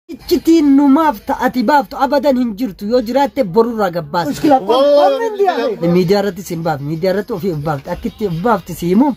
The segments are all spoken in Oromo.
جتين نماف تأتي بافت أبدا هنجرتو يجرات برورا قباس مشكلة الميديا رتي سنباف ميديا رتو في بافت أكيد بافت سيمو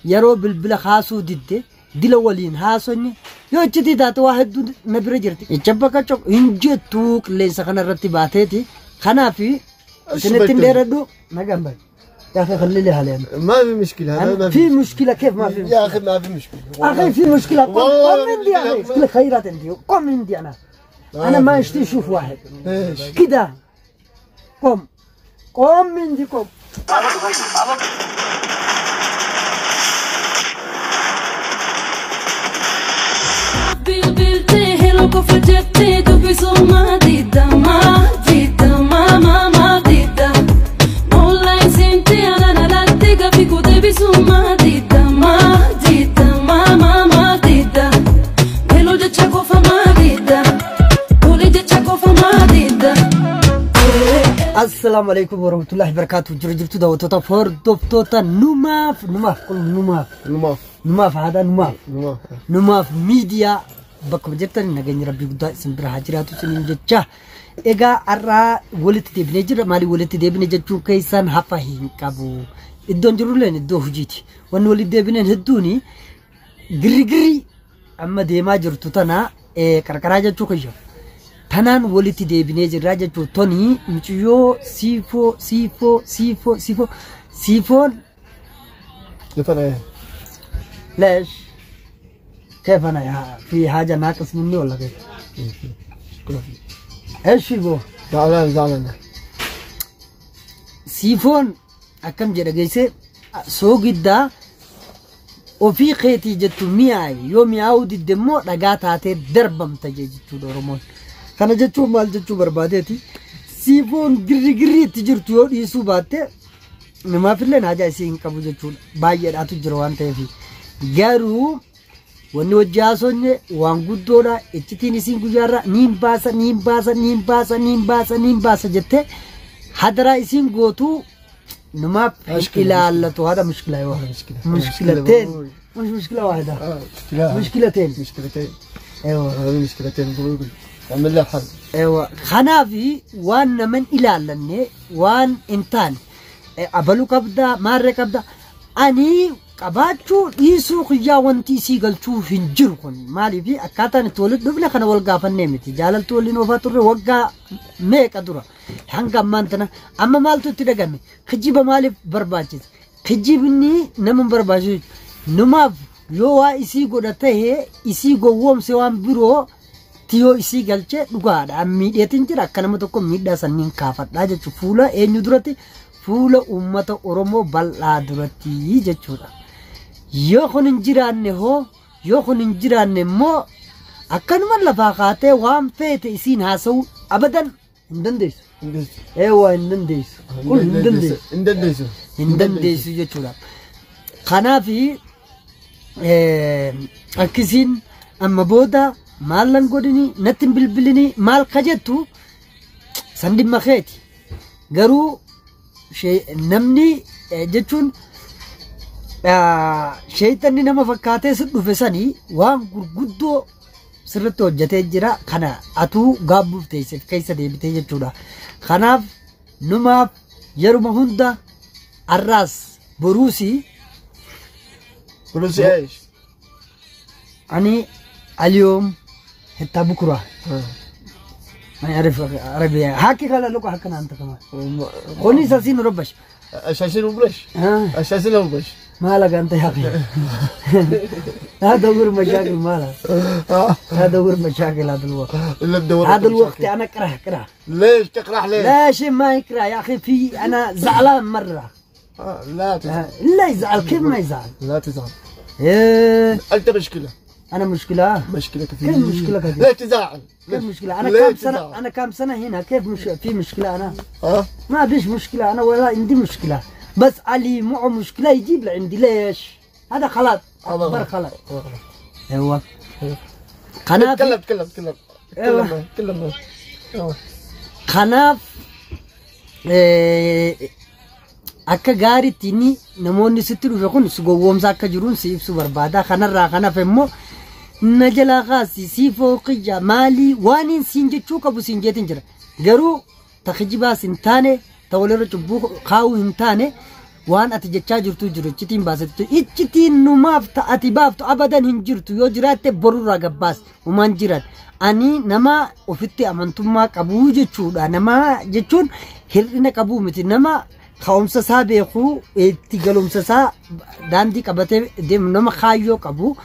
يرو بالبلا خاصو ديد دلولين هاسوني يوجتي ذات واحد نبرة جرتي يجبك أشوف هنجتوك ليس خنا رتباتي خنا في سنتين ديردو ما جنبك يا أخي خلي لي حاليا ما في مشكلة ما في مشكلة كيف ما في يا أخي ما في مشكلة أخي في مشكلة قم من دي أخي كل خيرات عندي قم من دي أنا ما أشتي أشوف واحد كده قم من دي قم السلام عليكم ورحمة الله وبركاته. جرجرتو دوتو فور دوفتوتا نماف كل نماف هذا نماف ميديا بكم جبتني نجني ربي قد سنبرا حجراتو سنين جتة إيجا أرى ولت تبني جرا مالي ولت تبني جتشو كيسان حفاهين كابو الدون جرولين الدو هجيتي وان ولت تبني هدوني غري أما ديما جرتو تنا كركراجة جتشو كيشو تنان ولتي دي بنيجي راجع توني مشيو سيفون ايه ليش كيف انا يا في حاجه ناقص مني ولا كيف ايش يبو زعلان سيفون اكم جرجيسه سو جدا وفي خيتي جتو مياي يوم يعود الدمو رغاتاتي دربم تجيجتو دورمون كان جتشو مال جتشو بربادتي سيفون غري تجرتو يودي سوباتي ما في لنا حاجه سين كبو جتشو باير اتو جروان تيفي غارو وني وجاسون وان غدودا اتتيني سين غجارا نيمباسا جته حضرا سين غوتو نما مشكله الله هذا مشكله واحده مشكلتين مش مشكله واحده مشكلتين ايوه هذه مشكلتين عمل له حل ايوه خنافي وان من الى لني وان انتان ابلو كبدا مار كبدا اني قباچو يسو خيا وانتي سيغلچو فنجركن مالي في اكاتن تولد دبل خنا ولغا فنيمتي جالل تولين وفاتور وغا ميك ادرا هانغا مانتنا اما مالتو تدغمي خجيب مالي برباچي خجيبني نمن برباچي نما يوا اسي غدته اسي غووم سوام بيرو تيو إسي قلتش نقعد عمي يتنجر أكنا تكون ميدا سنين كافت لا جت فولا درتي فولا أمة أورمو بلا درتي جتشورا يخون انجران هو يخون انجران مو أكنا من لفاقاته وام فيت إسين هاسو أبدا هندنديس ايوه هندنديس كل هندنديس جتشورا خنا في أكسين أما بودا مالن قدني نتن بالبلني مال قجتو سندي مخيتي قرو شيء نمني جتون شيطاني نما فكاتي سدو فساني وان قدو سرطو جتي جرا خنا اتو غابو تيسف كيسا ديبتي جتودا خناف نما يرو مهندا الراس بروسي ايش اني اليوم حتى بكره ما يعرف عربي هاكي قال لكم حكنا انت كمان خوني ساسين ربش اساسين ربش اساسين ربش مالك انت يا اخي هذا دور مشاكل مالك هذا دور مشاكل هذا الوقت انا اكره ليش تكره ليش ما يكره يا اخي في انا زعلان مره لا تزعل لا يزعل كيف ما يزعل لا تزعل انت مشكله أنا مشكلة كثير كيف مشكلة كثير ليش تزعل كيف مشكلة أنا كم سنة هنا كيف في مشكلة أنا ما فيش مشكلة أنا ولا عندي مشكلة بس علي معه مشكلة يجيب لعندي ليش هذا خلاص أكبر خلاص أيوة خناف تكلم خناف akka gaariitiin namoonni sitti dhufe kun si gowwoomsa akka jiruun si ibsu barbaada kanarraa kanaaf immoo نجلا غاسي سيفو قجا مالي وانين سينجتشو كبو سينجتين جرا قرو تخجبا سنتاني توليرو جبو خاو هنتاني وان اتجتشا جرتو جرو چتين باستو اتشتين نماف تأتي بافتو أبدا هنجرتو يو جرات برو راقباس ومان جرات أني نما وفتي أمانتما كابو جتشو نما جتشون هرنا كابو متي نما خاومسا سا بيخو اتقالومسا سا داندي كابتي ديم نما خايو كابو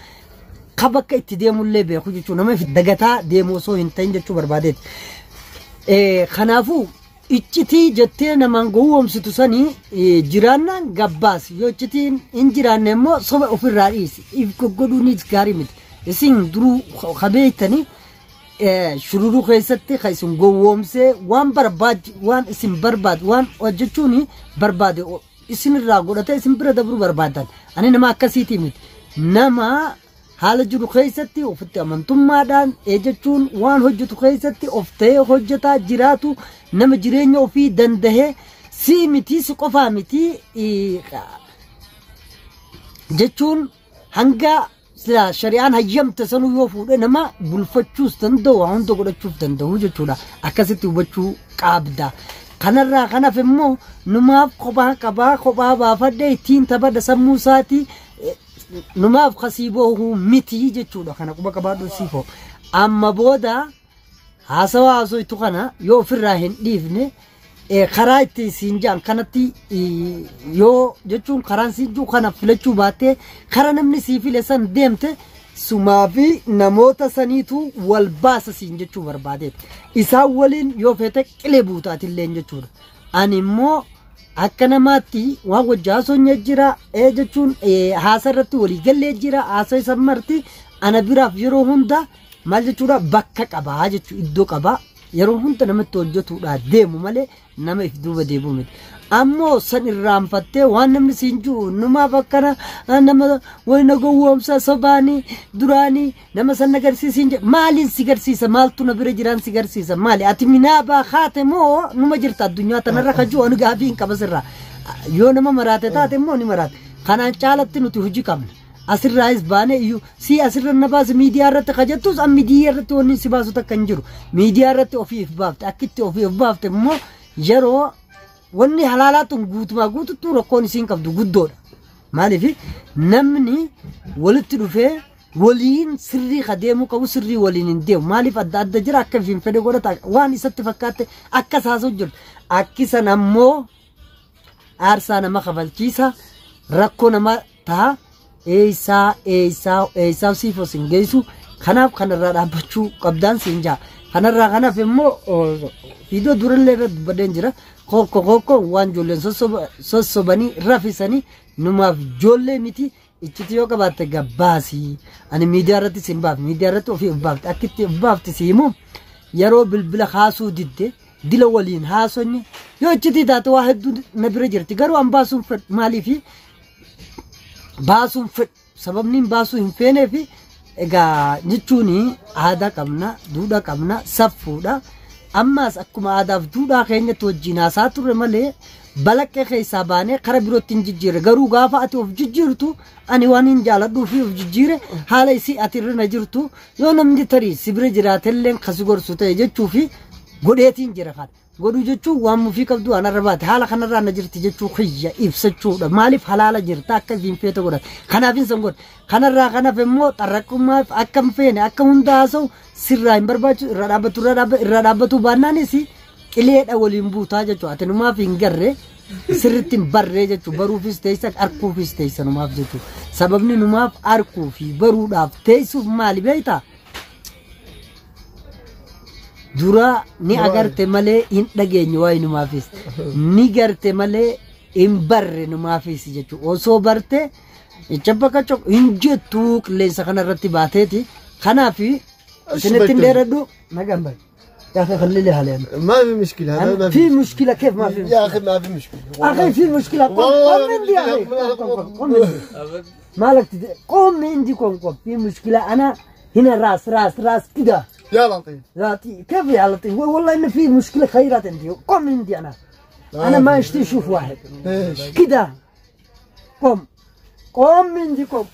خبك اتديمو اللي بيخو جتشو نما في الدقاتا ديمو سو هنتين جتشو بربادت خنافو iccitii jettee namaan gowwoomsitu sanii jiraannaan gabbaas yoo iccitiin hin jiraanne immoo soba ofirraa dhiisi if goggoduunis gaarii miti isin duruu qabeeytanii shururuu keessatti kan isin gowwoomsee waan isin barbaadu waan hojjechuun barbaade isinirraa godhatee isin bira dabruu barbaadan ani nama akkasiitii miti nama haala jiru keessatti ofitti amantummaadhaan jechuun waan hojjetu keessatti of ta'ee hojjetaa jiraatu nama jireenya ofii dandahee si miti si qofaa miti jechuun hanga shari'aan hayyamte sanuu yoo fuudhe nama bulfachuus danda'u waan hunda godhachuuf danda'u jechuudha akkasitti hubachuu qabda. Kanarraa kanaaf immoo numaaf kophaa baafadhee ittiin taphadha sammuu isaatii numaaf khasiiboo miti jechuudha kana quba qabaadhu siifoo amma booda haasawaasoitu kana yoo ofirraa hin dhiifne karaa itti siin jaan kanatti yoo jechuun karaan siin juu kana filachuu baattee karaa namni sii file san deemte sumaa fi namoota saniitu wal baasa siin jechuu barbaadeet isaan waliin yoo feete qilee buutaatillee jechuudha ani immoo akka namaatti waan wajjaasonya jira jechuun haasarratti walii gallee jira haasa isa marti ana biraaf yeroo hunda maal jechuudha bakka qabaa jechuu iddoo qabaa yeroo hunda namatti hojjetuudha deemu malee nama if duuba deebi'u miti ammoo san irraanfattee waan namni siin jiru numaaf akkana nama wayna gowwoomsa sobaanii duraanii nama san agarsiisin maaliin si garsiisa maaltu na bira jiraan si garsiisa maali ati minaabaa haate moo numa jirta addunyaa tanarra kajuu anu gaabii hin qabasirraa yoo nama maraate taate immoo ni maraate kanaan caalatti nuti hojii qabna asirraayis baane iyyuu si asirra na baase miidiyaa irratti kajattus an miidiyaa irratti wanni si baasu takka hin jiru miidiyaa irratti ofiif baafte akkitti ofiif baafte immoo yeroo wanni halaalaatuun guutumaa guututtuu rakkoon isiin qabdu guddoodha maaliif namni walitti dhufee waliin sirrii kadeemuu qabu sirrii waliin hin deemu maaliif adda adda jira akka hin fedhe godhata waan isatti fakkaatte akka saasuu jirtu akkisan ammoo aarsaa nama kafalchiisa rakkoo nama ta'a eeysaa siifoo sin geessu kanaaf kanarraa dhaabbachuu qabdaan siin jaa kanarraa kanaaf immoo viidiyoo durallee irratti dubbadeen jira kokko waan ijoolleen sossobanii rafisanii numaaf ijoollee miti ichiti yoo qabaatte gabbaasii ani miidiyaa irratti sin baaf miidiyaa irratti ofii baafte akkitti baafte siimu yeroo bilbila haasuu didde dila waliin haasonye yoo ichiti taate waa hedduu na bira jirti garuu an baasuun fedhu maaliifi baasuun fedhu sababni baasuu hin feeneefi egaa jechuun aadaa qabna duudhaa qabna saffuudha ammaas akkuma aadaaf duudhaa keenyatti wajjin haasaa turre malee balaqqee keessaa baanee kara birootti hin jijjiirre garuu gaafa ati of jijjiirtu ani waan hin jaaladhuu fi of jijjiire haala isii ati irra na jirtu yoo namni tarii si bira jiraatelleen kasi gorsu ta'e jechuu fi godheetiin jira kan godhu jechuun waan mufii qabdu waan arra baate haala kanarraa na jirti jechuu xiyya ibsachuudha maaliif halaala jirta akka hin feete godhate kanaaf hin san godhe kanarraa kanaaf immoo xarraqummaaf akka hin feene akka hunda haasa'u sirraa hin barbaachisu irra dhaabbatu baannaanis qileedha waliin buutaa jechuudha ati numaaf hin garre sirritti hin barree jechuudha baruufis teessa arkuufis teessa numaaf jechuudha sababni numaaf arkuu fi baruudhaaf teessuuf maali beektaa dura ni agarte malee hin dhageenye waa'ee numaafis ni garte malee hin barre numaafis jechuudha osoo barte ichabba kachok hin jettu qilleensa kanarratti baateeti kanaaf isinitti hin dheeradhu nagaan bari يا أخي خلي لي حاليا ما في مشكلة في مشكلة كيف ما في مشكلة يا أخي ما في مشكلة أخي في مشكلة قوم من دي أخي قوم من دي مالك قوم من دي قوم في مشكلة أنا هنا راس كده يا لطيف لطيف كيف يا لطيف والله إن في مشكلة خيرات عندي قوم من دي أنا ما اشتي شوف واحد كده قوم من دي قوم